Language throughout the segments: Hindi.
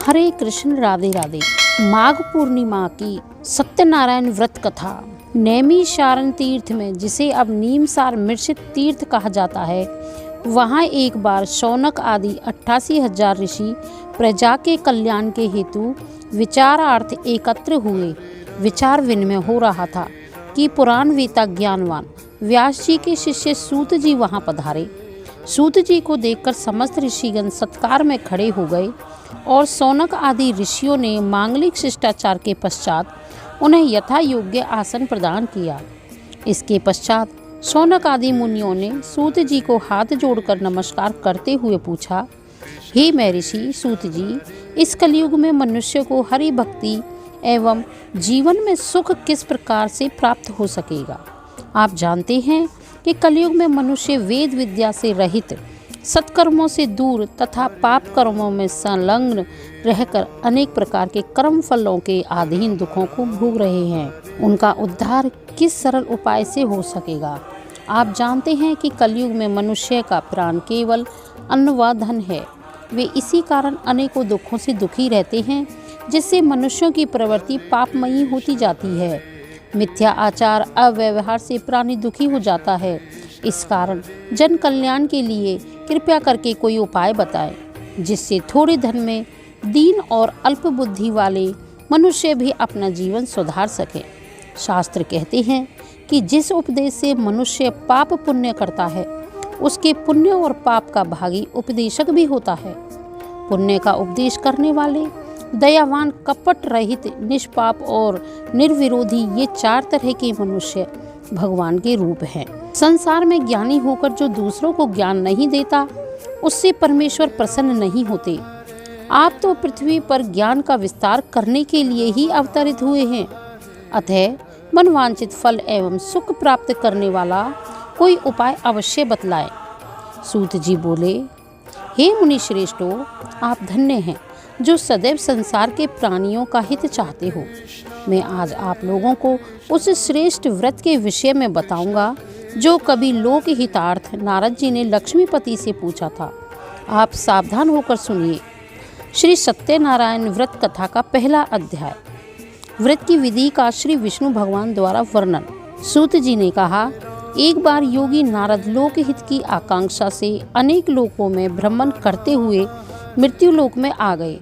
हरे कृष्ण, राधे राधे। माघ पूर्णिमा की सत्यनारायण व्रत कथा। नैमिषारण्य तीर्थ में, जिसे अब नीमसार मिर्षित तीर्थ कहा जाता है, वहाँ एक बार शौनक आदि 88,000 ऋषि प्रजा के कल्याण के हेतु विचारार्थ एकत्र हुए। विचार विनिमय हो रहा था कि पुराण वेता ज्ञानवान व्यास जी के शिष्य सूत जी वहाँ पधारे। सूत जी को देखकर समस्त ऋषिगण सत्कार में खड़े हो गए और शौनक आदि ऋषियों ने मांगलिक शिष्टाचार के पश्चात उन्हें यथा योग्य आसन प्रदान किया। इसके पश्चात शौनक आदि मुनियों ने सूत जी को हाथ जोड़कर नमस्कार करते हुए पूछा, हे महर्षि सूत जी, इस कलयुग में मनुष्य को हरि भक्ति एवं जीवन में सुख किस प्रकार से प्राप्त हो सकेगा? आप जानते हैं कि कलयुग में मनुष्य वेद विद्या से रहित, सत्कर्मों से दूर तथा पाप कर्मों में संलग्न रहकर अनेक प्रकार के कर्म फलों के अधीन दुखों को भोग रहे हैं। उनका उद्धार किस सरल उपाय से हो सकेगा? आप जानते हैं कि कलयुग में मनुष्य का प्राण केवल अन्न व धन है। वे इसी कारण अनेकों दुखों से दुखी रहते हैं, जिससे मनुष्यों की प्रवृत्ति पापमयी होती जाती है। मिथ्या आचार अव्यवहार से प्राणी दुखी हो जाता है। इस कारण जन कल्याण के लिए कृपया करके कोई उपाय बताएं, जिससे थोड़े धन में दीन और अल्प बुद्धि वाले मनुष्य भी अपना जीवन सुधार सकें। शास्त्र कहते हैं कि जिस उपदेश से मनुष्य पाप पुण्य करता है, उसके पुण्य और पाप का भागी उपदेशक भी होता है। पुण्य का उपदेश करने वाले दयावान, कपट रहित, निष्पाप और निर्विरोधी, ये 4 तरह के मनुष्य भगवान के रूप हैं। संसार में ज्ञानी होकर जो दूसरों को ज्ञान नहीं देता, उससे परमेश्वर प्रसन्न नहीं होते। आप तो पृथ्वी पर ज्ञान का विस्तार करने के लिए ही अवतरित हुए हैं। अतः मनवांछित फल एवं सुख प्राप्त करने वाला कोई उपाय अवश्य बतलाएं। सूत जी बोले, हे मुनि श्रेष्ठो, आप धन्य हैं जो सदैव संसार के प्राणियों का हित चाहते हो। मैं आज आप लोगों को उस श्रेष्ठ व्रत के विषय में बताऊंगा जो कभी लोक हितार्थ नारद जी ने लक्ष्मीपति से पूछा था। आप सावधान होकर सुनिए। श्री सत्यनारायण व्रत कथा का पहला अध्याय। व्रत की विधि का श्री विष्णु भगवान द्वारा वर्णन। सूत जी ने कहा, एक बार योगी नारद लोकहित की आकांक्षा से अनेक लोकों में भ्रमण करते हुए मृत्यु लोक में आ गए।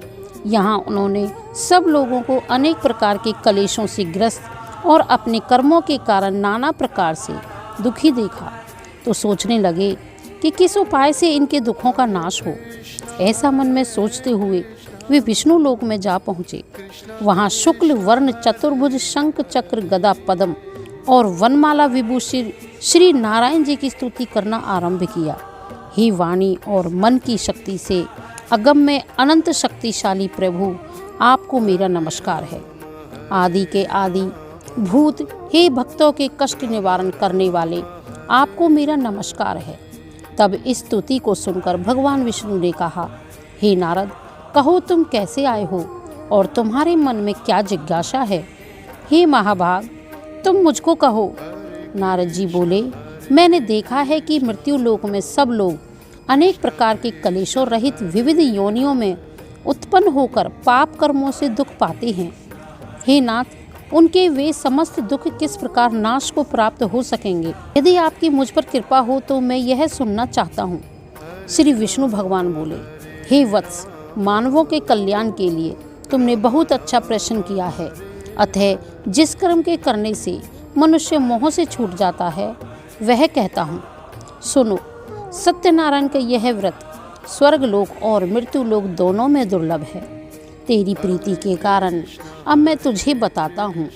यहाँ उन्होंने सब लोगों को अनेक प्रकार के कलेशों से ग्रस्त और अपने कर्मों के कारण नाना प्रकार से दुखी देखा, तो सोचने लगे कि किस उपाय से इनके दुखों का नाश हो। ऐसा मन में सोचते हुए वे विष्णु लोक में जा पहुँचे। वहाँ शुक्ल वर्ण चतुर्भुज शंख चक्र गदा पद्म और वनमाला विभूषित श्री नारायण जी की स्तुति करना आरंभ किया। हे वाणी और मन की शक्ति से अगम में अनंत शक्तिशाली प्रभु, आपको मेरा नमस्कार है। आदि के आदि भूत, हे भक्तों के कष्ट निवारण करने वाले, आपको मेरा नमस्कार है। तब इस स्तुति को सुनकर भगवान विष्णु ने कहा, हे नारद, कहो तुम कैसे आए हो और तुम्हारे मन में क्या जिज्ञासा है? हे महाभाग, तुम मुझको कहो। नारद जी बोले, मैंने देखा है कि मृत्यु लोक में सब लोग अनेक प्रकार के कलेशों रहित विविध योनियों में उत्पन्न होकर पाप कर्मों से दुख पाते हैं। हे नाथ, उनके वे समस्त दुख किस प्रकार नाश को प्राप्त हो सकेंगे? यदि आपकी मुझ पर कृपा हो तो मैं यह सुनना चाहता हूँ। श्री विष्णु भगवान बोले, हे वत्स, मानवों के कल्याण के लिए तुमने बहुत अच्छा प्रश्न किया है। अतः जिस कर्म के करने से मनुष्य मोह से छूट जाता है, वह कहता हूँ। सुनो, सत्यनारायण का यह व्रत स्वर्ग लोक और मृत्यु लोक दोनों में दुर्लभ है। तेरी प्रीति के कारण अब मैं तुझे बताता हूँ।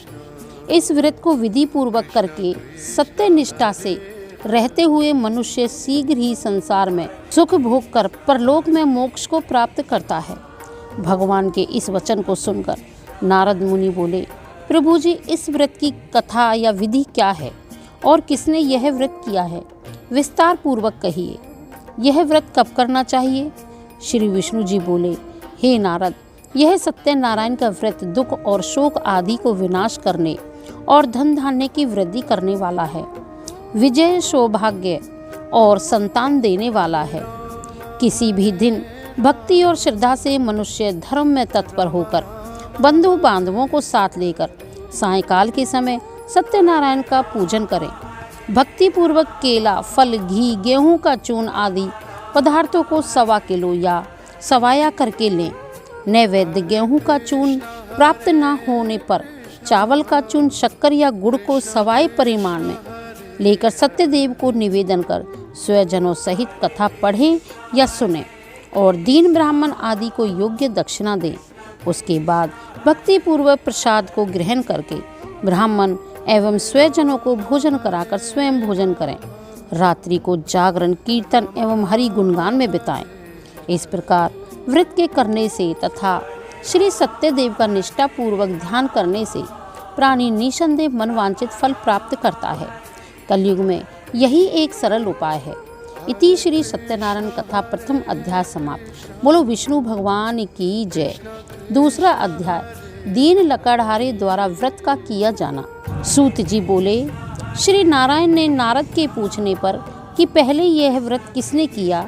इस व्रत को विधि पूर्वक करके सत्य निष्ठा से रहते हुए मनुष्य शीघ्र ही संसार में सुख भोग कर परलोक में मोक्ष को प्राप्त करता है। भगवान के इस वचन को सुनकर नारद मुनि बोले, प्रभु जी, इस व्रत की कथा या विधि क्या है और किसने यह व्रत किया है? विस्तार पूर्वक कहिए। यह व्रत कब करना चाहिए? श्री विष्णु जी बोले, हे नारद, यह सत्यनारायण का व्रत दुख और शोक आदि को विनाश करने और धन धान्य की वृद्धि करने वाला है। विजय, सौभाग्य और संतान देने वाला है। किसी भी दिन भक्ति और श्रद्धा से मनुष्य धर्म में तत्पर होकर बंधु बांधवों को साथ लेकर सायंकाल के समय सत्यनारायण का पूजन करें। भक्ति पूर्वक केला, फल, घी, गेहूं का चूर्ण आदि पदार्थों को 1.25 किलो या सवाया करके लें। नैवेद्य गेहूं का चूर्ण प्राप्त न होने पर चावल का चूर्ण, शक्कर या गुड़ को सवाए परिमाण में लेकर सत्यदेव को निवेदन कर स्वजनों सहित कथा पढ़ें या सुनें और दीन ब्राह्मण आदि को योग्य दक्षिणा दें। उसके बाद भक्ति पूर्वक प्रसाद को ग्रहण करके ब्राह्मण एवं स्वजनों को भोजन कराकर स्वयं भोजन करें। रात्रि को जागरण, कीर्तन एवं हरि गुणगान में बिताएं। इस प्रकार व्रत के करने से तथा श्री सत्यदेव का निष्ठा पूर्वक ध्यान करने से प्राणी निसंदेह मनवांछित फल प्राप्त करता है। कलयुग में यही एक सरल उपाय है। इति श्री सत्यनारायण कथा प्रथम अध्याय समाप्त। बोलो विष्णु भगवान की जय। दूसरा अध्याय, दीन लकड़हारे द्वारा व्रत का किया जाना। सूत जी बोले, श्री नारायण ने नारद के पूछने पर कि पहले यह व्रत किसने किया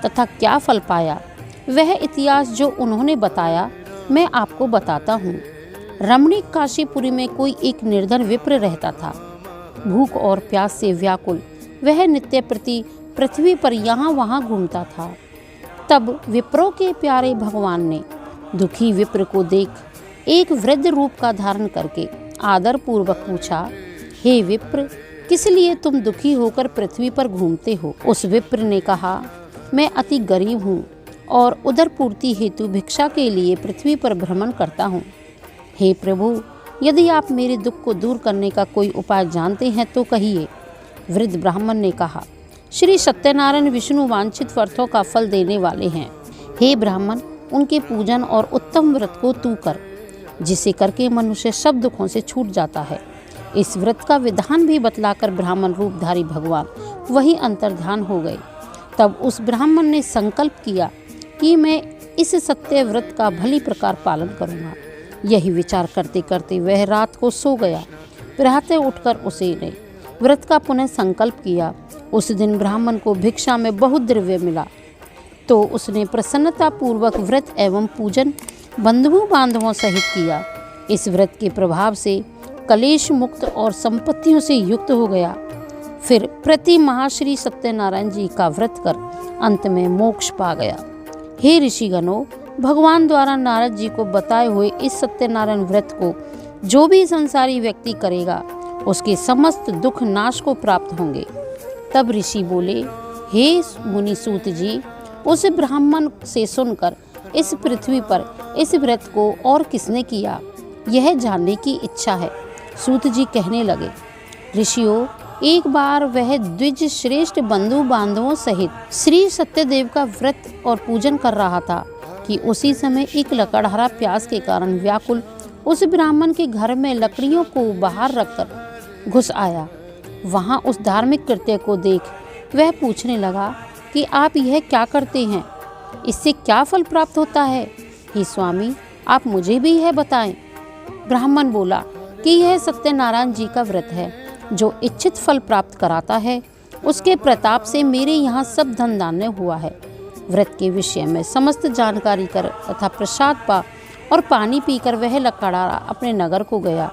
तथा क्या फल पाया, वह इतिहास जो उन्होंने बताया मैं आपको बताता हूँ। रमणीक काशीपुरी में कोई एक निर्धन विप्र रहता था। भूख और प्यास से व्याकुल वह नित्य प्रति पृथ्वी पर यहाँ वहाँ घूमता था। तब विप्रों के प्यारे भगवान ने दुखी विप्र को देख एक वृद्ध रूप का धारण करके आदर पूर्वक पूछा, हे विप्र, किस लिए तुम दुखी होकर पृथ्वी पर घूमते हो? उस विप्र ने कहा, मैं अति गरीब हूँ और उदर पूर्ति हेतु भिक्षा के लिए पृथ्वी पर भ्रमण करता हूँ। हे प्रभु, यदि आप मेरे दुख को दूर करने का कोई उपाय जानते हैं तो कहिए। वृद्ध ब्राह्मण ने कहा, श्री सत्यनारायण विष्णु वांछित वर्थों का फल देने वाले हैं। हे ब्राह्मण, उनके पूजन और उत्तम व्रत को तू कर, जिसे करके मनुष्य सब दुखों से छूट जाता है। इस व्रत का विधान भी बतलाकर ब्राह्मण रूपधारी भगवान वही अंतर्ध्यान हो गए। तब उस ब्राह्मण ने संकल्प किया कि मैं इस सत्य व्रत का भली प्रकार पालन करूँगा। यही विचार करते करते वह रात को सो गया। प्रातः उठकर उसने व्रत का पुनः संकल्प किया। उस दिन ब्राह्मण को भिक्षा में बहुत द्रव्य मिला, तो उसने प्रसन्नता पूर्वक व्रत एवं पूजन बंधुओं बांधवों सहित किया। इस व्रत के प्रभाव से कलेश मुक्त और संपत्तियों से युक्त हो गया। फिर प्रति महाश्री सत्यनारायण जी का व्रत कर अंत में मोक्ष पा गया। हे ऋषिगणों, भगवान द्वारा नारद जी को बताए हुए इस सत्यनारायण व्रत को जो भी संसारी व्यक्ति करेगा उसके समस्त दुख नाश को प्राप्त होंगे। तब ऋषि बोले, हे मुनि सूत जी, उस ब्राह्मण से सुनकर इस पृथ्वी पर इस व्रत को और किसने किया, यह जानने की इच्छा है। सूत जी कहने लगे, ऋषियों, एक बार वह द्विज श्रेष्ठ बंधु बांधवों सहित श्री सत्यदेव का व्रत और पूजन कर रहा था कि उसी समय एक लकड़हारा प्यास के कारण व्याकुल उस ब्राह्मण के घर में लकड़ियों को बाहर रखकर घुस आया। वहां उस धार्मिक कृत्य को देख वह पूछने लगा कि आप यह क्या करते हैं, इससे क्या फल प्राप्त होता है? हे स्वामी, आप मुझे भी यह बताएं। ब्राह्मण बोला कि यह सत्यनारायण जी का व्रत है जो इच्छित फल प्राप्त कराता है। उसके प्रताप से मेरे यहाँ सब धन धान्य हुआ है। व्रत के विषय में समस्त जानकारी कर तथा प्रसाद पा और पानी पीकर वह लकड़हारा अपने नगर को गया।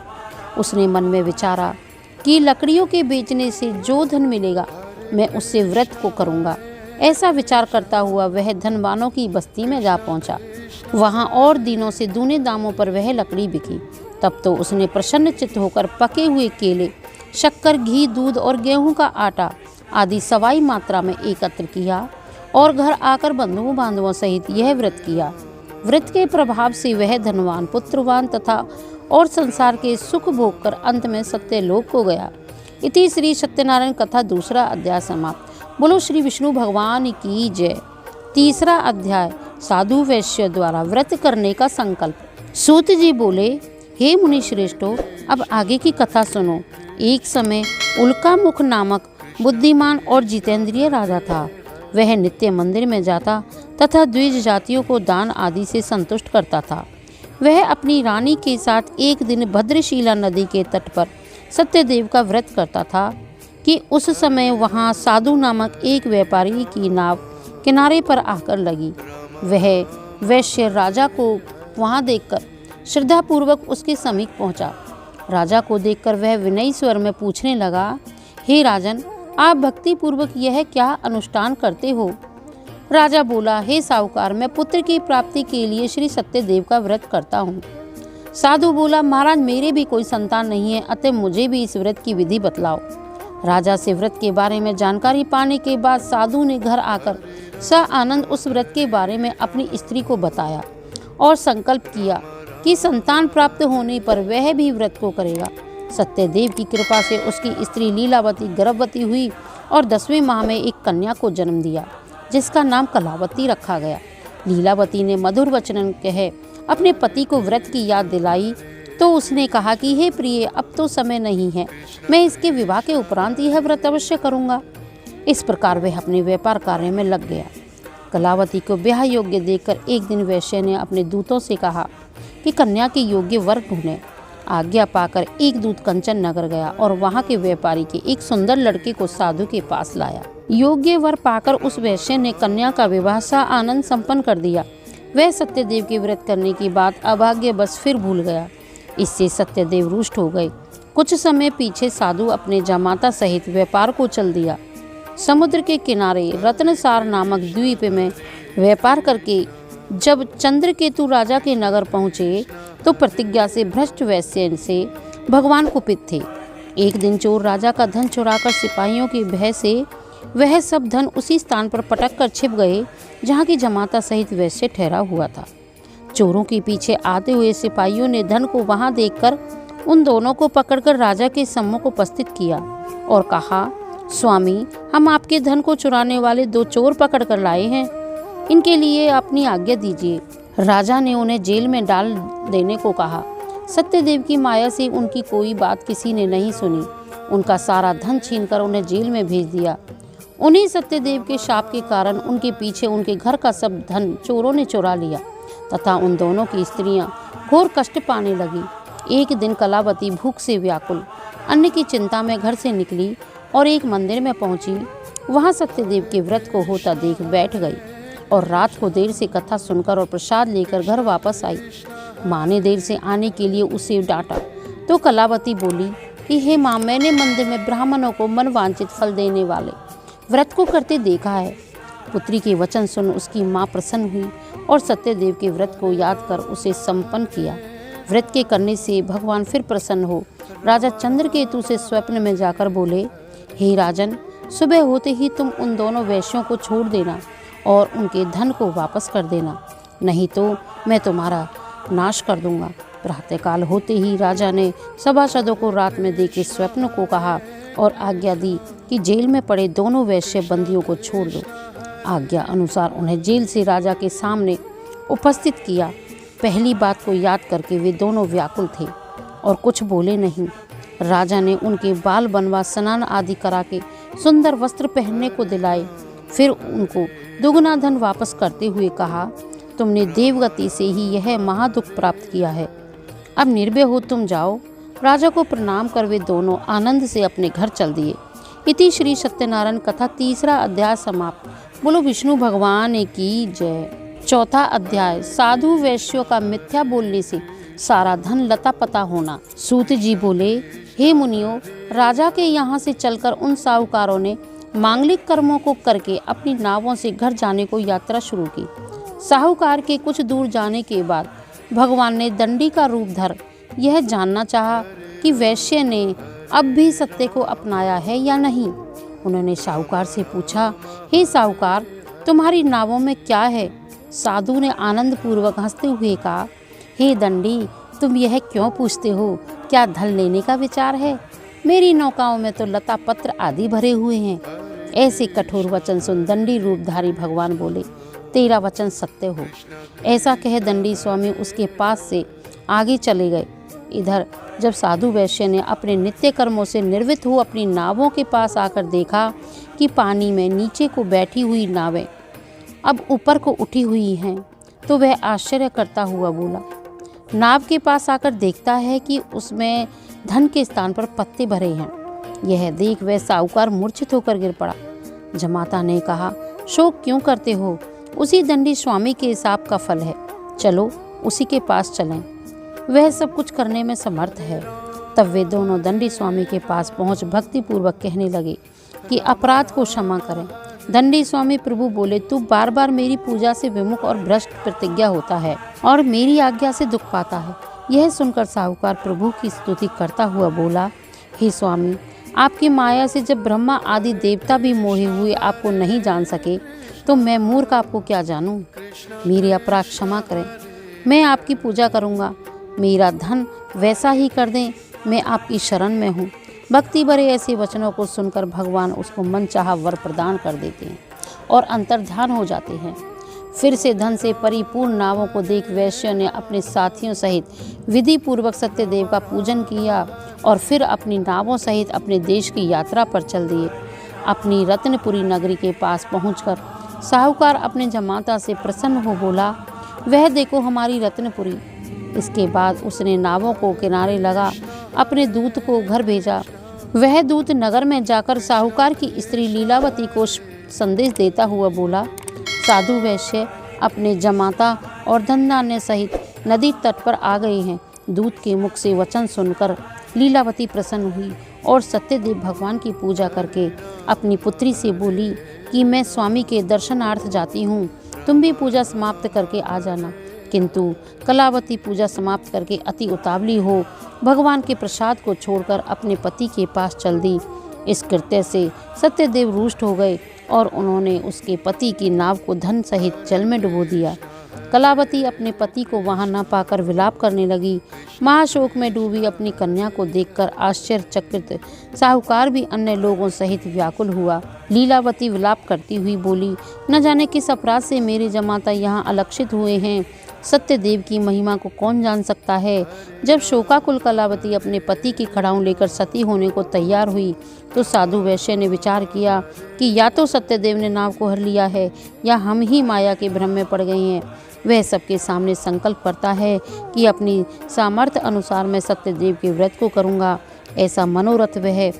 उसने मन में विचारा कि लकड़ियों के बेचने से जो धन मिलेगा मैं उससे व्रत को करूँगा। ऐसा विचार करता हुआ वह धनवानों की बस्ती में जा पहुँचा। वहाँ और दिनों से दूने दामों पर वह लकड़ी बिकी। तब तो उसने प्रसन्न चित्त होकर पके हुए केले, शक्कर, घी, दूध और गेहूं का आटा आदि सवाई मात्रा में एकत्र किया और घर आकर बंधुओं बांधवों सहित यह व्रत किया। व्रत के प्रभाव से वह धनवान, पुत्रवान तथा और संसार के सुख भोग कर अंत में सत्यलोक को गया। इति श्री सत्यनारायण कथा दूसरा अध्याय समाप्त। बोलो श्री विष्णु भगवान की जय। तीसरा अध्याय, साधु वैश्य द्वारा व्रत करने का संकल्प। सूत जी बोले, हे मुनि श्रेष्ठों, अब आगे की कथा सुनो। एक समय उल्कामुख नामक बुद्धिमान और जितेंद्रिय राजा था। वह नित्य मंदिर में जाता तथा द्विज जातियों को दान आदि से संतुष्ट करता था। वह अपनी रानी के साथ एक दिन भद्रशिला नदी के तट पर सत्यदेव का व्रत करता था कि उस समय वहाँ साधु नामक एक व्यापारी की नाव किनारे पर आकर लगी। वह वैश्य राजा को वहां देखकर श्रद्धापूर्वक उसके समीप पहुंचा। राजा को देखकर वह विनयी स्वर में पूछने लगा, हे राजन, आप भक्ति पूर्वक यह क्या अनुष्ठान करते हो? राजा बोला, हे साहूकार, मैं पुत्र की प्राप्ति के लिए श्री सत्यदेव का व्रत करता हूँ। साधु बोला, महाराज, मेरे भी कोई संतान नहीं है, अतः मुझे भी इस व्रत की विधि बतलाओ। राजा से व्रत के बारे में जानकारी पाने के बाद साधु ने घर आकर आनंद उस व्रत के बारे में अपनी स्त्री को बताया और संकल्प किया कि संतान प्राप्त होने पर वह भी व्रत को करेगा। सत्यदेव की कृपा से उसकी स्त्री लीलावती गर्भवती हुई और 10वें माह में एक कन्या को जन्म दिया, जिसका नाम कलावती रखा गया। लीलावती ने मधुर वचन कहे अपने पति को व्रत की याद दिलाई तो उसने कहा कि हे प्रिय, अब तो समय नहीं है, मैं इसके विवाह के उपरांत यह व्रत अवश्य करूँगा। इस प्रकार वह अपने व्यापार कार्य में लग गया। कलावती को ब्याह योग्य देखकर एक दिन वैश्य ने अपने दूतों से कहा कि कन्या के योग्य वर ढूंढें। आज्ञा पाकर एक दूत कंचन नगर गया और वहां के व्यापारी के एक सुंदर लड़के को साधु के पास लाया। योग्य वर पाकर उस वैश्य ने कन्या का विवाह आनंद संपन्न कर दिया। वह सत्यदेव के व्रत करने की बात अभाग्य बस फिर भूल गया। इससे सत्यदेव रुष्ट हो गए। कुछ समय पीछे साधु अपने जमाता सहित व्यापार को चल दिया। समुद्र के किनारे रत्नसार नामक द्वीप में व्यापार करके जब चंद्रकेतु राजा के नगर पहुँचे तो प्रतिज्ञा से भ्रष्ट वैश्य से भगवान कुपित थे। एक दिन चोर राजा का धन चुराकर सिपाहियों के भय से वह सब धन उसी स्थान पर पटक कर छिप गए जहाँ की जमाता सहित वैश्य ठहरा हुआ था। चोरों के पीछे आते हुए सिपाहियों ने धन को वहां देखकर उन दोनों को पकड़कर राजा के सम्मुख उपस्थित किया और कहा, स्वामी, हम आपके धन को चुराने वाले 2 चोर पकड़ कर लाए हैं, इनके लिए अपनी आज्ञा दीजिए। राजा ने उन्हें जेल में डाल देने को कहा। सत्यदेव की माया से उनकी कोई बात किसी ने नहीं सुनी। उनका सारा धन छीनकर उन्हें जेल में भेज दिया। उन्हीं सत्यदेव के शाप के कारण उनके पीछे उनके घर का सब धन चोरों ने चुरा लिया तथा उन दोनों की स्त्रियां घोर कष्ट पाने लगी। एक दिन कलावती भूख से व्याकुल अन्न की चिंता में घर से निकली और एक मंदिर में पहुंची। वहां सत्यदेव के व्रत को होता देख बैठ गई और रात को देर से कथा सुनकर और प्रसाद लेकर घर वापस आई। माँ ने देर से आने के लिए उसे डांटा तो कलावती बोली कि हे माँ, मैंने मंदिर में ब्राह्मणों को मनवांछित फल देने वाले व्रत को करते देखा है। पुत्री के वचन सुन उसकी माँ प्रसन्न हुई और सत्यदेव के व्रत को याद कर उसे संपन्न किया। व्रत के करने से भगवान फिर प्रसन्न हो राजा चंद्रकेतु से स्वप्न में जाकर बोले, हे राजन, सुबह होते ही तुम उन दोनों वैश्यों को छोड़ देना और उनके धन को वापस कर देना, नहीं तो मैं तुम्हारा नाश कर दूंगा। प्रातःकाल होते ही राजा ने सभासदों को रात में देखे स्वप्न को कहा और आज्ञा दी कि जेल में पड़े दोनों वैश्य बंदियों को छोड़ दो। आज्ञा अनुसार उन्हें जेल से राजा के सामने उपस्थित किया। पहली बात को याद करके वे दोनों व्याकुल थे और कुछ बोले नहीं। राजा ने उनके बाल बनवा, स्नान आदि करा के सुंदर वस्त्र पहनने को दिलाए। फिर उनको दुगना धन वापस करते हुए कहा, तुमने देवगति से ही यह महादुख प्राप्त किया है, अब निर्भय हो तुम जाओ। राजा को प्रणाम कर वे दोनों आनंद से अपने घर चल दिए। इति श्री सत्यनारायण कथा 3रा अध्याय समाप्त। बोलो विष्णु भगवान की जय। 4था अध्याय, साधु वैश्यों का मिथ्या बोलने से सारा धन लता पता होना। सूत जी बोले, हे मुनियों, राजा के यहाँ से चलकर उन साहूकारों ने मांगलिक कर्मों को करके अपनी नावों से घर जाने को यात्रा शुरू की। साहूकार के कुछ दूर जाने के बाद भगवान ने दंडी का रूप धर यह जानना चाहा कि वैश्य ने अब भी सत्य को अपनाया है या नहीं। उन्होंने साहूकार से पूछा, हे साहूकार, तुम्हारी नावों में क्या है? साधु ने आनंद पूर्वक हंसते हुए कहा, हे दंडी, तुम यह क्यों पूछते हो? क्या धन लेने का विचार है? मेरी नौकाओं में तो लता पत्र आदि भरे हुए हैं। ऐसे कठोर वचन सुन दंडी रूपधारी भगवान बोले, तेरा वचन सत्य हो। ऐसा कह दंडी स्वामी उसके पास से आगे चले गए। इधर जब साधु वैश्य ने अपने नित्य कर्मों से निर्वृत्त हो अपनी नावों के पास आकर देखा कि पानी में नीचे को बैठी हुई नावें अब ऊपर को उठी हुई हैं, तो वह आश्चर्य करता हुआ बोला। नाव के पास आकर देखता है कि उसमें धन के स्थान पर पत्ते भरे हैं। यह देख वह साहूकार मूर्छित होकर गिर पड़ा। जमाता ने कहा, शोक क्यों करते हो? उसी दंडी स्वामी के हिसाब का फल है, चलो उसी के पास चलें, वह सब कुछ करने में समर्थ है। तब वे दोनों दंडी स्वामी के पास पहुंच भक्ति पूर्वक कहने लगे कि अपराध को क्षमा करें। दंडी स्वामी प्रभु बोले, तू बार बार मेरी पूजा से विमुख और भ्रष्ट प्रतिज्ञा होता है और मेरी आज्ञा से दुख पाता है। यह सुनकर साहूकार प्रभु की स्तुति करता हुआ बोला, हे स्वामी, आपकी माया से जब ब्रह्मा आदि देवता भी मोहे हुए आपको नहीं जान सके, तो मैं मूर्ख आपको क्या जानूं। मेरे अपराध क्षमा करें, मैं आपकी पूजा करूंगा। मेरा धन वैसा ही कर दें, मैं आपकी शरण में हूँ। भक्ति भरे ऐसे वचनों को सुनकर भगवान उसको मनचाहा वर प्रदान कर देते हैं और अंतर्ध्यान हो जाते हैं। फिर से धन से परिपूर्ण नावों को देख वैश्य ने अपने साथियों सहित विधि पूर्वक सत्यदेव का पूजन किया और फिर अपनी नावों सहित अपने देश की यात्रा पर चल दिए। अपनी रत्नपुरी नगरी के पास पहुंचकर साहूकार अपने जमाता से प्रसन्न हो बोला, वह देखो हमारी रत्नपुरी। इसके बाद उसने नावों को किनारे लगा अपने दूत को घर भेजा। वह दूत नगर में जाकर साहूकार की स्त्री लीलावती को संदेश देता हुआ बोला, साधु वैश्य अपने जमाता और धनधान्य सहित नदी तट पर आ गए हैं। दूत के मुख से वचन सुनकर लीलावती प्रसन्न हुई और सत्यदेव भगवान की पूजा करके अपनी पुत्री से बोली कि मैं स्वामी के दर्शनार्थ जाती हूँ, तुम भी पूजा समाप्त करके आ जाना। किंतु कलावती पूजा समाप्त करके अति उतावली हो भगवान के प्रसाद को छोड़कर अपने पति के पास चल दी। इस कृत्य से सत्यदेव रुष्ट हो गए और उन्होंने उसके पति की नाव को धन सहित जल में डुबो दिया। कलावती अपने पति को वहां न पाकर विलाप करने लगी। महाशोक में डूबी अपनी कन्या को देखकर आश्चर्यचकित साहूकार भी अन्य लोगों सहित व्याकुल हुआ। लीलावती विलाप करती हुई बोली, न जाने किस अपराध से मेरे जमाता यहाँ अलक्षित हुए हैं। सत्यदेव की महिमा को कौन जान सकता है। जब शोकाकुल कलावती अपने पति की खड़ाऊं लेकर सती होने को तैयार हुई तो साधु वैश्य ने विचार किया कि या तो सत्यदेव ने नाव को हर लिया है या हम ही माया के भ्रम में पड़ गए हैं। वह सबके सामने संकल्प करता है कि अपनी सामर्थ्य अनुसार मैं सत्यदेव के व्रत को करूँगा। ऐसा मनोरथ वह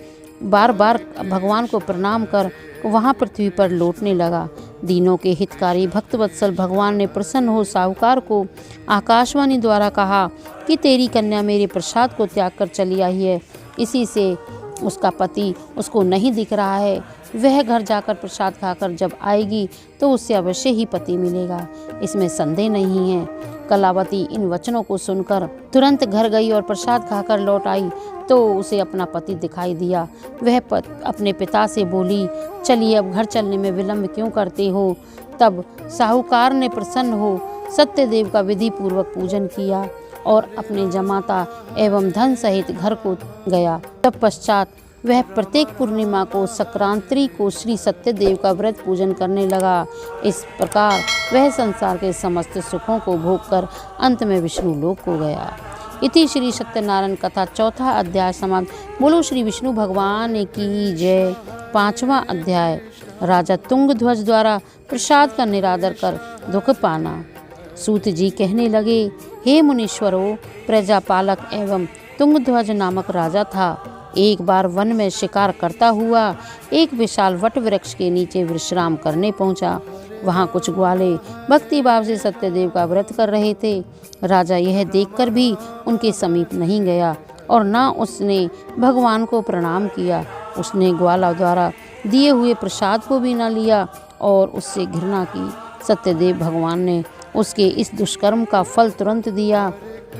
बार बार भगवान को प्रणाम कर वहाँ पृथ्वी पर लौटने लगा। दीनों के हितकारी भक्तवत्सल भगवान ने प्रसन्न हो साहूकार को आकाशवाणी द्वारा कहा कि तेरी कन्या मेरे प्रसाद को त्याग कर चली आई है, इसी से उसका पति उसको नहीं दिख रहा है। वह घर जाकर प्रसाद खाकर जब आएगी तो उससे अवश्य ही पति मिलेगा, इसमें संदेह नहीं है। कलावती इन वचनों को सुनकर तुरंत घर गई और प्रसाद खाकर लौट आई तो उसे अपना पति दिखाई दिया। वह अपने पिता से बोली, चलिए अब घर चलने में विलंब क्यों करते हो। तब साहूकार ने प्रसन्न हो सत्यदेव का विधि पूर्वक पूजन किया और अपने जमाता एवं धन सहित घर को गया। तत्पश्चात वह प्रत्येक पूर्णिमा को संक्रांति को श्री सत्यदेव का व्रत पूजन करने लगा। इस प्रकार वह संसार के समस्त सुखों को भोग कर अंत में विष्णु लोक को गया। इति श्री सत्यनारायण कथा चौथा अध्याय समाप्त। बोलो श्री विष्णु भगवान की जय। 5वां अध्याय, राजा तुंगध्वज द्वारा प्रसाद का निरादर कर दुख पाना। सूत जी कहने लगे, हे मुनीश्वरों, प्रजापालक एवं तुंगध्वज नामक राजा था। एक बार वन में शिकार करता हुआ एक विशाल वट वृक्ष के नीचे विश्राम करने पहुंचा। वहां कुछ ग्वाले भक्ति भाव से सत्यदेव का व्रत कर रहे थे। राजा यह देखकर भी उनके समीप नहीं गया और न उसने भगवान को प्रणाम किया। उसने ग्वाला द्वारा दिए हुए प्रसाद को भी न लिया और उससे घृणा की। सत्यदेव भगवान ने उसके इस दुष्कर्म का फल तुरंत दिया।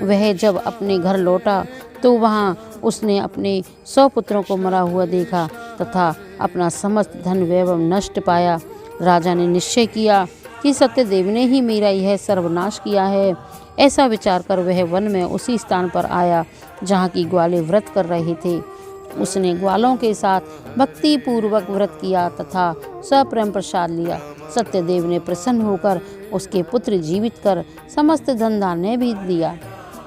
वह जब अपने घर लौटा तो वहाँ उसने अपने 100 पुत्रों को मरा हुआ देखा तथा अपना समस्त धन वैभव नष्ट पाया। राजा ने निश्चय किया कि सत्यदेव ने ही मेरा यह सर्वनाश किया है। ऐसा विचार कर वह वन में उसी स्थान पर आया जहाँ की ग्वाले व्रत कर रहे थे। उसने ग्वालों के साथ भक्ति पूर्वक व्रत किया तथा सप्रेम प्रसाद लिया। सत्यदेव ने प्रसन्न होकर उसके पुत्र जीवित कर समस्त धन धान्य भी दिया।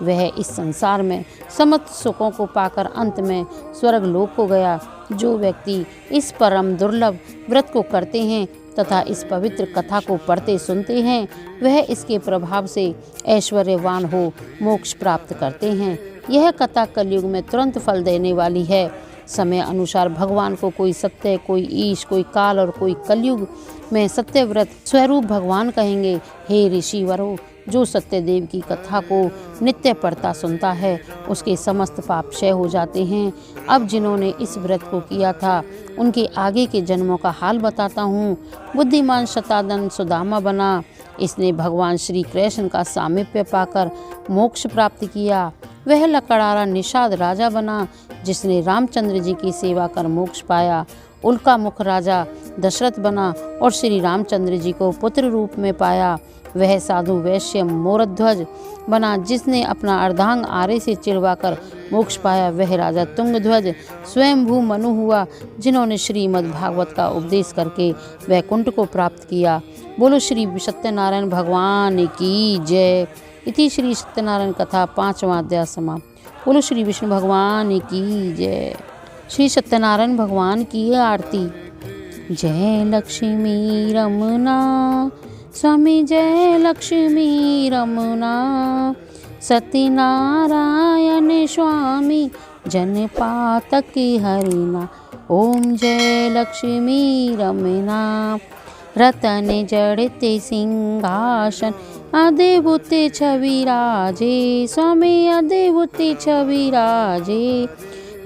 वह इस संसार में समस्त सुखों को पाकर अंत में स्वर्ग लोक को गया। जो व्यक्ति इस परम दुर्लभ व्रत को करते हैं तथा इस पवित्र कथा को पढ़ते सुनते हैं, वह इसके प्रभाव से ऐश्वर्यवान हो मोक्ष प्राप्त करते हैं। यह कथा कलयुग में तुरंत फल देने वाली है। समय अनुसार भगवान को कोई सत्य, कोई ईश, कोई काल और कोई कलयुग में सत्यव्रत स्वरूप भगवान कहेंगे। हे ऋषिवरों, जो सत्यदेव की कथा को नित्य पढ़ता सुनता है उसके समस्त पाप क्षय हो जाते हैं। अब जिन्होंने इस व्रत को किया था उनके आगे के जन्मों का हाल बताता हूँ। बुद्धिमान शतानन सुदामा बना। इसने भगवान श्री कृष्ण का सामीप्य पाकर मोक्ष प्राप्त किया। वह लकड़ारा निषाद राजा बना जिसने रामचंद्र जी की सेवा कर मोक्ष पाया। उल्का मुख राजा दशरथ बना और श्री रामचंद्र जी को पुत्र रूप में पाया। वह साधु वैश्य मोरध्वज बना जिसने अपना अर्धांग आरे से चिड़वाकर मोक्ष पाया। वह राजा तुंगध्वज स्वयंभू मनु हुआ जिन्होंने श्रीमद् भागवत का उपदेश करके वैकुंठ को प्राप्त किया। बोलो श्री सत्यनारायण भगवान की जय। इति श्री सत्यनारायण कथा 5वां अध्याय समाप्त। बोलो श्री विष्णु भगवान की जय। श्री सत्यनारायण भगवान की आरती। जय लक्ष्मी रमना स्वामी, जय लक्ष्मी रमना सत्यनारायण स्वामी, जन पातक हरिना। ओम जय लक्ष्मी रमना। रतन जड़ते सिंहासन, अद्भुत छवि राजे स्वामी, अद्भुत छवि राजे।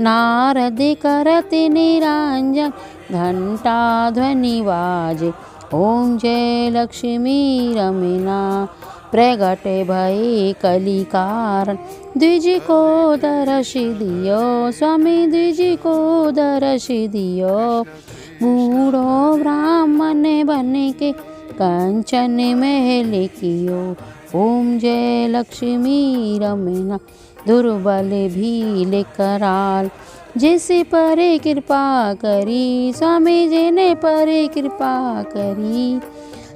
नारद करते निरंजन, घंटा ध्वनि बाजे। ओम जय लक्ष्मी रमना। प्रगट भये कली कारण, द्विज को दर्श दियो स्वामी, द्विज को दर्श दियो। बूढ़ो ब्राह्मण बन के कंचन महल कियो। ओम जय लक्ष्मी रमना। दुर्बल भील कराल, जैसे परे कृपा करी स्वामी, जिने परे कृपा करी।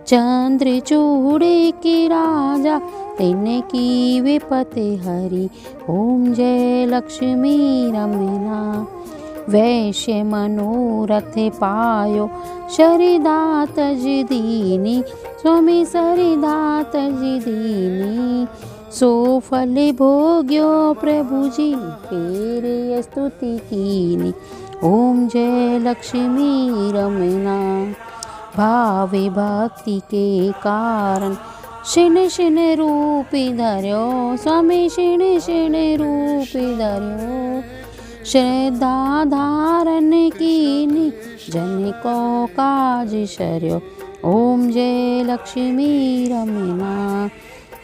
चंद्र चूड़े की राजा, तिने की विपत्ति हरी। ओम जय लक्ष्मी रमना। वैश्य मनोरथ पायो, शरीदात दीनी स्वामी, शरीदात दीनी। सो फल भोग्यो प्रभु जी, तेरे स्तुति कीनी। ओम जय लक्ष्मी रमना। भावे भक्ति के कारण, शिन शिन रूप धर्यो स्वामी, शिन शिन रूप धर्यो। श्रद्धा धारण कीनी, जन को काज शर्यो। ओम जय लक्ष्मी रमना।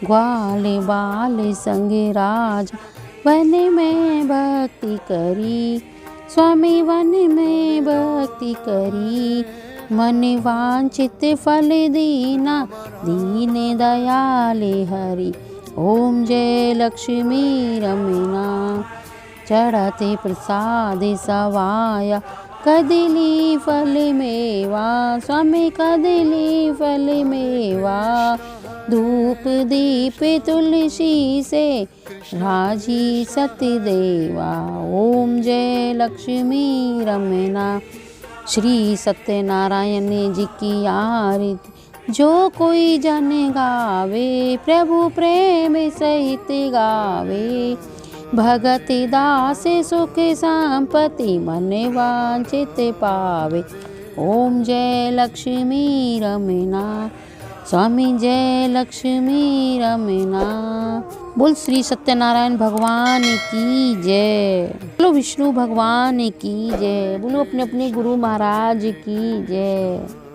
ग्वाल बाल संग राज, वन में भक्ति करी स्वामी, वन में भक्ति करी। मन वांछित फल दीना, दीन दयाले हरि। ओम जय लक्ष्मी रमना। चढ़ते प्रसाद सवाया, कदली फल मेवा स्वामी, कदली फल मेवा। धूप दीप तुलसी से, राजी सती देवा। ओम जय लक्ष्मी रमना। श्री सत्यनारायण जी की आरती, जो कोई जन गावे प्रभु प्रेम सहित गावे। भगति दास सुख संपत्ति, मन वांछित पावे। ओम जय लक्ष्मी रमना स्वामी, जय लक्ष्मी रमना। बोल श्री सत्यनारायण भगवान की जय। बोलो विष्णु भगवान की जय। बोलो अपने अपने गुरु महाराज की जय।